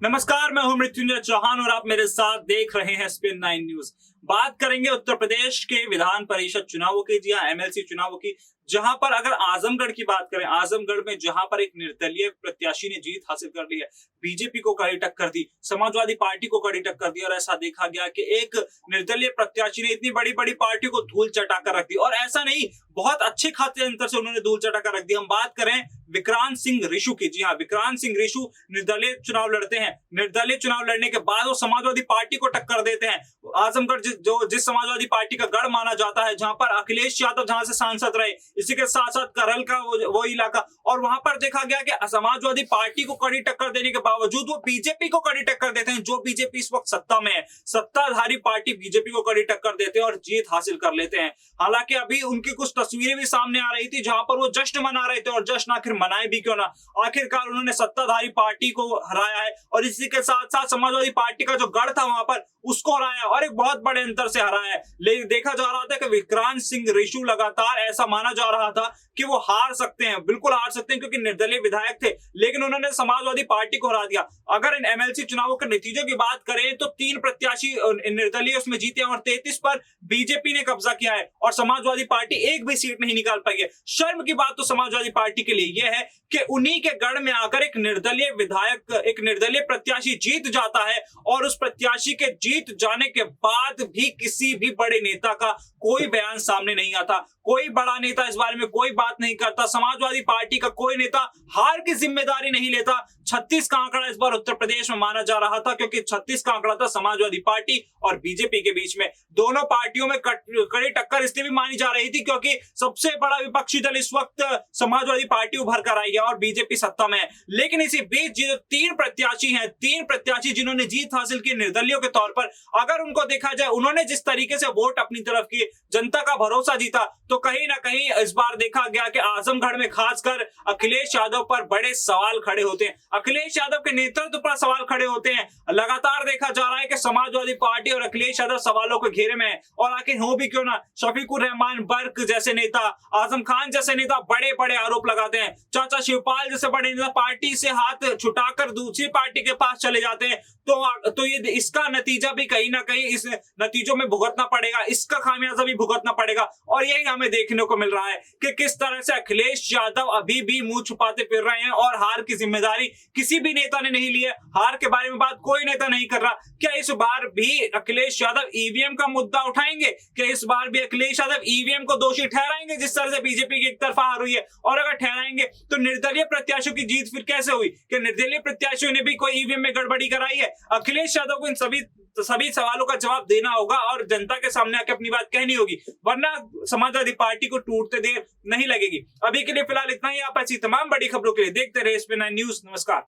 नमस्कार, मैं हूं मृत्युंजय चौहान और आप मेरे साथ देख रहे हैं स्पिन 9 न्यूज। बात करेंगे उत्तर प्रदेश के विधान परिषद चुनावों की, जी हां, एमएलसी चुनावों की, जहां पर अगर आजमगढ़ की बात करें, आजमगढ़ में जहां पर एक निर्दलीय प्रत्याशी ने जीत हासिल कर ली है, बीजेपी को कड़ी टक्कर दी, समाजवादी पार्टी को कड़ी टक्कर दी और ऐसा देखा गया कि एक निर्दलीय प्रत्याशी ने इतनी बड़ी बड़ी पार्टी को धूल चटाकर रख दी। और ऐसा नहीं, बहुत अच्छे खासे अंतर से उन्होंने धूल चटाकर रख दी। हम बात करें विक्रांत सिंह रिशु की, जी हाँ, विक्रांत सिंह रिशु निर्दलीय चुनाव लड़ते हैं। निर्दलीय चुनाव लड़ने के बाद वो समाजवादी पार्टी को टक्कर देते हैं। आजमगढ़ जिस समाजवादी पार्टी का गढ़ माना जाता है, जहां पर अखिलेश यादव जहां से सांसद रहे, इसी के साथ साथ करहल का वो इलाका, और वहां पर देखा गया कि समाजवादी पार्टी को कड़ी टक्कर देने के बावजूद वो बीजेपी को कड़ी टक्कर देते हैं। जो बीजेपी इस वक्त सत्ता में है, सत्ताधारी पार्टी बीजेपी को कड़ी टक्कर देते हैं और जीत हासिल कर लेते हैं। हालांकि अभी उनकी कुछ तस्वीरें भी सामने आ रही थी जहां पर वो जश्न मना रहे थे, और जश्न आखिर मनाए भी क्यों ना, आखिरकार उन्होंने सत्ताधारी पार्टी को हराया है और इसी के साथ साथ समाजवादी पार्टी का जो गढ़ था वहां पर उसको हराया और एक बहुत बड़े अंतर से हराया है। लेकिन देखा जा रहा था कि विक्रांत सिंह रिशु लगातार ऐसा माना जा रहा था कि वो हार सकते हैं, बिल्कुल हार सकते हैं, क्योंकि निर्दलीय विधायक थे, लेकिन उन्होंने समाजवादी पार्टी को हरा दिया। अगर इन एमएलसी चुनावों के नतीजों की बात करें तो 3 प्रत्याशी निर्दलीय उसमें जीते और 33 पर बीजेपी ने कब्जा किया है और समाजवादी पार्टी एक भी सीट नहीं निकाल पाई है। शर्म की बात तो समाजवादी पार्टी के लिए यह है कि उन्हीं के गढ़ में आकर एक निर्दलीय विधायक, एक निर्दलीय प्रत्याशी जीत जाता है और उस प्रत्याशी के जीत जाने के बाद भी किसी भी बड़े नेता का कोई बयान सामने नहीं आता, कोई बड़ा नेता इस बारे में कोई बात नहीं करता, समाजवादी पार्टी का कोई नेता हार की जिम्मेदारी नहीं लेता। 36 का आंकड़ा इस बार उत्तर प्रदेश में माना जा रहा था, क्योंकि 36 का आंकड़ा था समाजवादी पार्टी और बीजेपी के बीच में। दोनों पार्टियों में कड़ी टक्कर इसलिए भी मानी जा रही थी क्योंकि सबसे बड़ा विपक्षी दल इस वक्त समाजवादी पार्टी उभर कर आई है और बीजेपी सत्ता में है। लेकिन इसी बीच जो 3 प्रत्याशी हैं, 3 प्रत्याशी जिन्होंने जीत हासिल की निर्दलीयों के तौर पर, अगर उनको देखा जाए, उन्होंने जिस तरीके से वोट अपनी तरफ की, जनता का भरोसा जीता, तो कहीं ना कहीं इस बार देखा गया कि आजमगढ़ में खासकर अखिलेश यादव पर बड़े सवाल खड़े होते हैं, अखिलेश यादव के नेतृत्व पर सवाल खड़े होते हैं। लगातार देखा जा रहा है कि समाजवादी पार्टी और अखिलेश यादव सवालों के घेरे में है, और आखिर हो भी क्यों ना, शफीकुर रहमान बर्क जैसे नेता, आजम खान जैसे नेता बड़े बड़े आरोप लगाते हैं, चाचा शिवपाल जैसे बड़े नेता पार्टी से हाथ छुटाकर दूसरी पार्टी के पास चले जाते हैं। तो ये इसका नतीजा भी कहीं ना कहीं इस नतीजों में भुगतना पड़ेगा, इसका खामियाजा भी भुगतना पड़ेगा। और यही हमें देखने को मिल रहा है कि किस तरह से अखिलेश यादव अभी भी मुंह छुपाते फिर रहे हैं और हार की जिम्मेदारी किसी भी नेता ने नहीं ली है। हार के बारे में बात कोई नेता नहीं कर रहा। क्या इस बार भी अखिलेश यादव ईवीएम का मुद्दा उठाएंगे? क्या इस बार भी अखिलेश यादव ईवीएम को दोषी ठहराएंगे जिस तरह से बीजेपी की एक तरफा हार हुई है? और अगर ठहराएंगे तो निर्दलीय प्रत्याशियों की जीत फिर कैसे हुई? कि निर्दलीय प्रत्याशियों ने भी कोई ईवीएम में गड़बड़ी कराई है? अखिलेश यादव को इन सभी सवालों का जवाब देना होगा और जनता के सामने आके अपनी बात कहनी होगी, वरना समाजवादी पार्टी को टूटते देर नहीं लगेगी। अभी के लिए फिलहाल इतना ही। आप ऐसी तमाम बड़ी खबरों के लिए देखते रहे स्पिन 9 न्यूज। नमस्कार।